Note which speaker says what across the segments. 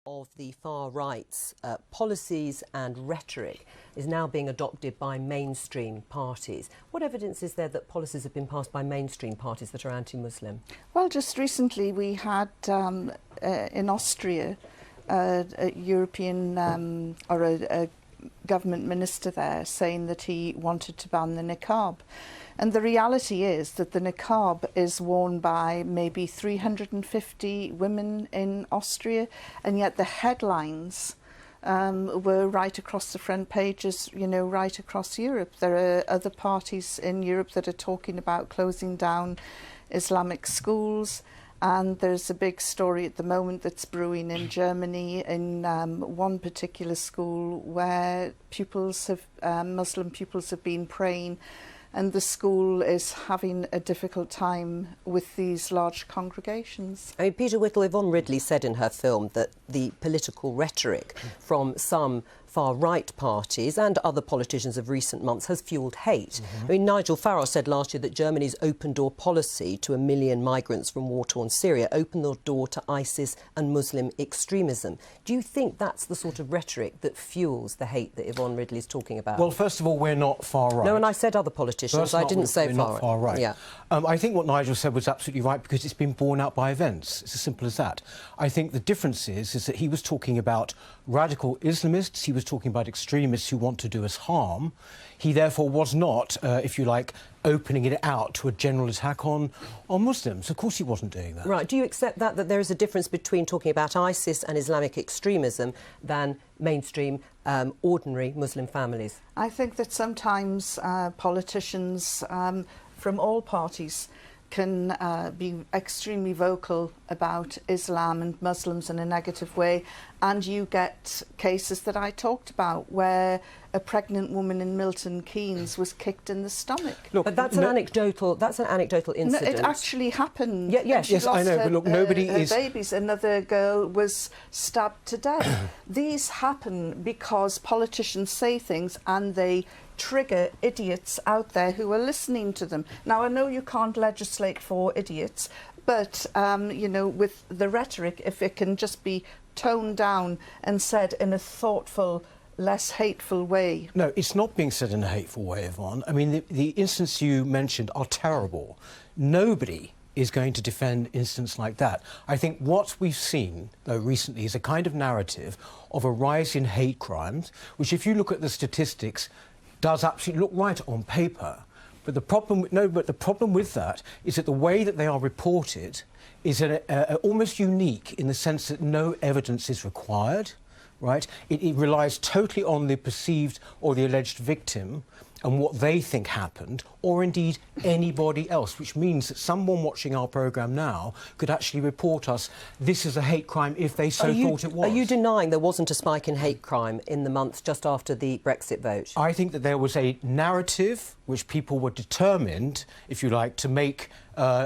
Speaker 1: of the far right's policies and rhetoric is now being adopted by mainstream parties. What evidence is there that policies have been passed by mainstream parties that are anti-Muslim?
Speaker 2: Well, just recently we had in Austria a European or a government minister there saying that he wanted to ban the niqab. And the reality is that the niqab is worn by maybe 350 women in Austria, and yet the headlines were right across the front pages, you know, right across Europe. There are other parties in Europe that are talking about closing down Islamic schools. And there's a big story at the moment that's brewing in Germany in one particular school where Muslim pupils have been praying, and the school is having a difficult time with these large congregations.
Speaker 1: I mean, Peter Whittle, Yvonne Ridley said in her film that the political rhetoric from some far-right parties and other politicians of recent months has fuelled hate. I mean, Nigel Farage said last year that Germany's open-door policy to 1 million migrants from war-torn Syria opened the door to ISIS and Muslim extremism. Do you think that's the sort of rhetoric that fuels the hate that Yvonne Ridley is talking about?
Speaker 3: Well, first of all, we're not far-right.
Speaker 1: No, and I said other politicians. I didn't say far-right.
Speaker 3: Far-right.
Speaker 1: Yeah.
Speaker 3: I think what Nigel said was absolutely right because it's been borne out by events. It's as simple as that. I think the difference is that he was talking about radical Islamists, he was talking about extremists who want to do us harm. He therefore was not, if you like, opening it out to a general attack on Muslims. Of course he wasn't doing that.
Speaker 1: Right. Do you accept that there is a difference between talking about ISIS and Islamic extremism than mainstream, ordinary Muslim families?
Speaker 2: I think that sometimes politicians from all parties can be extremely vocal about Islam and Muslims in a negative way, and you get cases that I talked about where a pregnant woman in Milton Keynes was kicked in the stomach.
Speaker 1: Look, but that's an anecdotal incident.
Speaker 2: No, it actually happened.
Speaker 1: Yes,
Speaker 3: I know, but look, nobody is...
Speaker 2: babies. Another girl was stabbed to death. These happen because politicians say things and they trigger idiots out there who are listening to them. Now, I know you can't legislate for idiots, but, you know, with the rhetoric, if it can just be toned down and said in a thoughtful, less hateful way.
Speaker 3: No, it's not being said in a hateful way, Yvonne. I mean, the incidents you mentioned are terrible. Nobody is going to defend incidents like that. I think what we've seen, though, recently is a kind of narrative of a rise in hate crimes, which, if you look at the statistics, does absolutely look right on paper. But the problem with that is that the way that they are reported is almost unique in the sense that no evidence is required, right? It relies totally on the perceived or the alleged victim and what they think happened, or indeed anybody else, which means that someone watching our programme now could actually report us this is a hate crime if they so thought it was.
Speaker 1: Are you denying there wasn't a spike in hate crime in the months just after the Brexit vote?
Speaker 3: I think that there was a narrative which people were determined, if you like, to make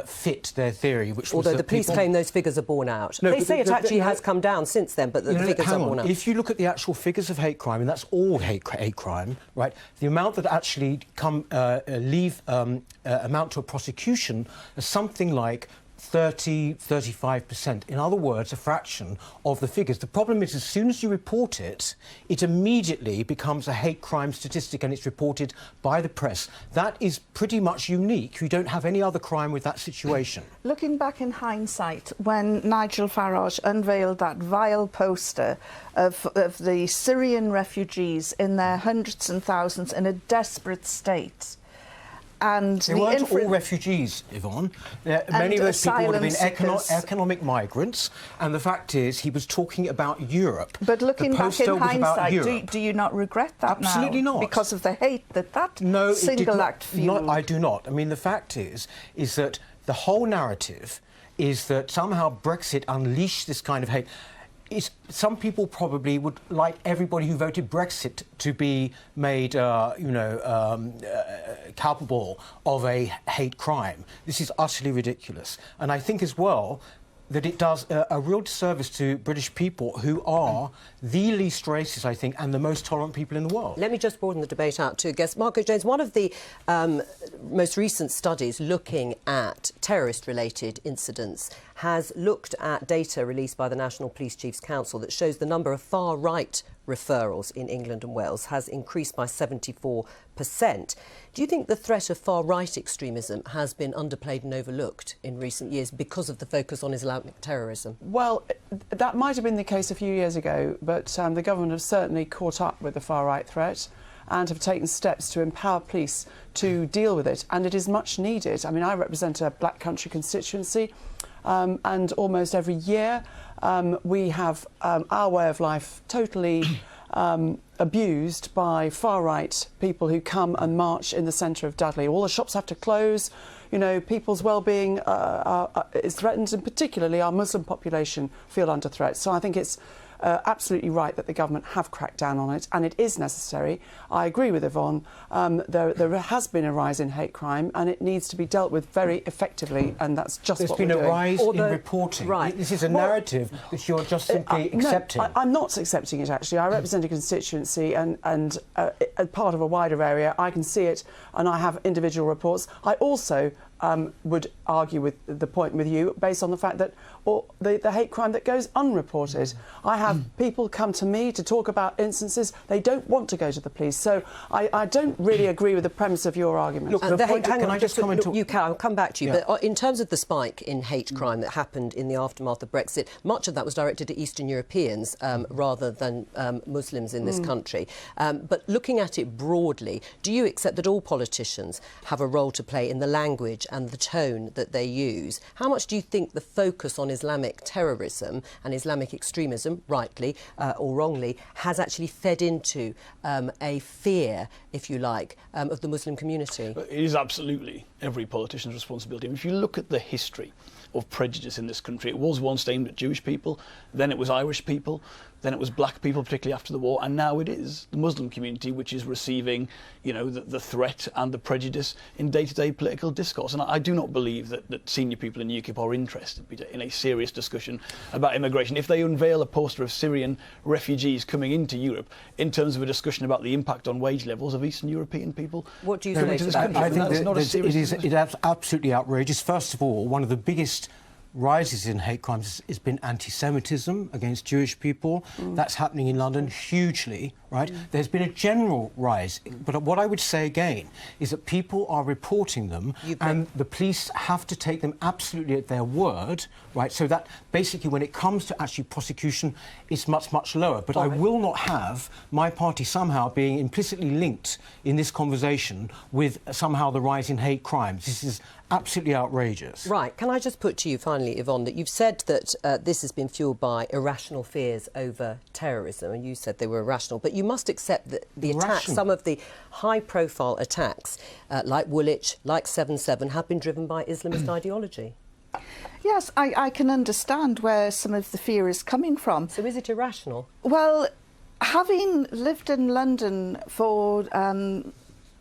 Speaker 3: fit their theory, which was...
Speaker 1: Although the police claim those figures are borne out.
Speaker 3: No,
Speaker 1: they say it actually has come down since then, but the figures are borne out.
Speaker 3: If you look at the actual figures of hate crime, and that's all hate crime, right, the amount that actually amount to a prosecution is something like 35%. In other words, a fraction of the figures. The problem is, as soon as you report it, it immediately becomes a hate crime statistic and it's reported by the press. That is pretty much unique. You don't have any other crime with that situation.
Speaker 2: Looking back in hindsight, when Nigel Farage unveiled that vile poster of the Syrian refugees in their hundreds and thousands in a desperate state, and
Speaker 3: they weren't all refugees, Yvonne. Many of those people would have been economic migrants, and the fact is he was talking about Europe.
Speaker 2: But looking back in hindsight, do you not regret that now?
Speaker 3: Absolutely not.
Speaker 2: Because of the hate that single act fueled?
Speaker 3: I do not. I mean, the fact is that the whole narrative is that somehow Brexit unleashed this kind of hate. Some people probably would like everybody who voted Brexit to be made, culpable of a hate crime. This is utterly ridiculous. And I think as well that it does a real disservice to British people who are the least racist, I think, and the most tolerant people in the world.
Speaker 1: Let me just broaden the debate out to guests. Margaret Jones, one of the most recent studies looking at terrorist-related incidents has looked at data released by the National Police Chiefs Council that shows the number of far-right referrals in England and Wales has increased by 74%. Do you think the threat of far-right extremism has been underplayed and overlooked in recent years because of the focus on Islamic terrorism?
Speaker 4: Well, that might have been the case a few years ago, but the government have certainly caught up with the far-right threat and have taken steps to empower police to deal with it, and it is much needed. I mean, I represent a Black Country constituency, and almost every year we have our way of life totally abused by far-right people who come and march in the centre of Dudley. All the shops have to close, you know, people's well-being is threatened, and particularly our Muslim population feel under threat. So I think it's absolutely right that the government have cracked down on it, and it is necessary. I agree with Yvonne. There has been a rise in hate crime, and it needs to be dealt with very effectively, and that's just what we're doing.
Speaker 3: There's been a rise in reporting.
Speaker 1: Right.
Speaker 3: This is a narrative which you're just simply accepting.
Speaker 4: No, I'm not accepting it, actually. I represent a constituency, and a part of a wider area. I can see it, and I have individual reports. I also would argue with the point with you based on the fact that the hate crime that goes unreported. I have people come to me to talk about instances. They don't want to go to the police. So I don't really agree with the premise of your argument.
Speaker 1: Look, I'll come back to you.
Speaker 3: Yeah.
Speaker 1: But in terms of the spike in hate crime that happened in the aftermath of Brexit, much of that was directed at Eastern Europeans rather than Muslims in this country. But looking at it broadly, do you accept that all politicians have a role to play in the language and the tone that they use? How much do you think the focus on Islamic terrorism and Islamic extremism, rightly or wrongly, has actually fed into a fear, if you like, of the Muslim community?
Speaker 5: It is absolutely every politician's responsibility. If you look at the history of prejudice in this country, it was once aimed at Jewish people, then it was Irish people, then it was black people, particularly after the war, and now it is the Muslim community which is receiving, you know, the threat and the prejudice in day-to-day political discourse. And I do not believe that senior people in UKIP are interested in a serious discussion about immigration. If they unveil a poster of Syrian refugees coming into Europe in terms of a discussion about the impact on wage levels of Eastern European people,
Speaker 1: what do you say to that?
Speaker 3: I think it is absolutely outrageous. First of all, one of the biggest rises in hate crimes has been anti-Semitism against Jewish people. That's happening in London hugely, right? There's been a general rise. But what I would say again is that people are reporting them, and the police have to take them absolutely at their word, right? So that basically when it comes to actually prosecution, it's much, much lower. But I will not have my party somehow being implicitly linked in this conversation with somehow the rise in hate crimes. This is absolutely outrageous.
Speaker 1: Right. Can I just put to you finally, Yvonne, that you've said that this has been fuelled by irrational fears over terrorism, and you said they were irrational, but you must accept that the attacks, some of the high-profile attacks, like Woolwich, like 7/7, have been driven by Islamist ideology.
Speaker 2: Yes, I can understand where some of the fear is coming from.
Speaker 1: So is it irrational?
Speaker 2: Well, having lived in London for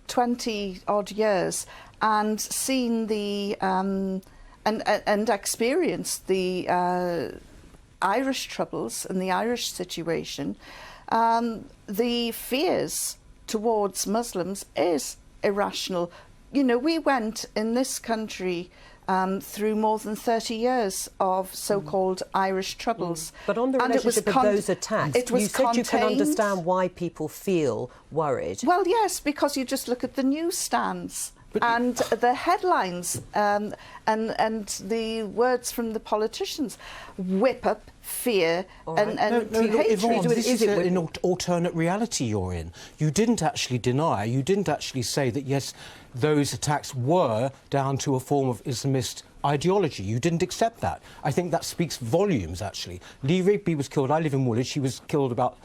Speaker 2: 20-odd years and seen the and experienced the Irish troubles and the Irish situation, the fears towards Muslims is irrational. You know, we went in this country through more than 30 years of so-called Irish troubles.
Speaker 1: But on the relationship of those attacks, you said you can understand why people feel worried.
Speaker 2: Well, yes, because you just look at the newsstands and the headlines and the words from the politicians. Whip up fear and hatred.
Speaker 3: Yvonne, this is an alternate reality you're in. You didn't actually deny, you didn't actually say that, yes, those attacks were down to a form of Islamist ideology. You didn't accept that. I think that speaks volumes, actually. Lee Rigby was killed. I live in Woolwich. He was killed about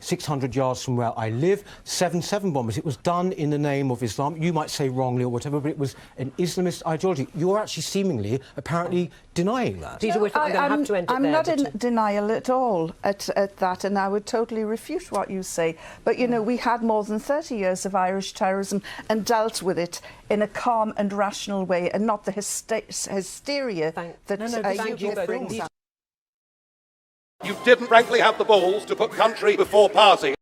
Speaker 3: 600 yards from where I live. 7/7 bombers. It was done in the name of Islam. You might say wrongly or whatever, but it was an Islamist ideology. You're actually seemingly, apparently, denying that.
Speaker 1: Peter Whittle, I'm going to have to end it there.
Speaker 2: I'm not in denial at all at that, and I would totally refute what you say. But, you know, we had more than 30 years of Irish terrorism and dealt with it in a calm and rational way, and not the hysteria that UKIP brings up.
Speaker 6: You didn't frankly have the balls to put country before party.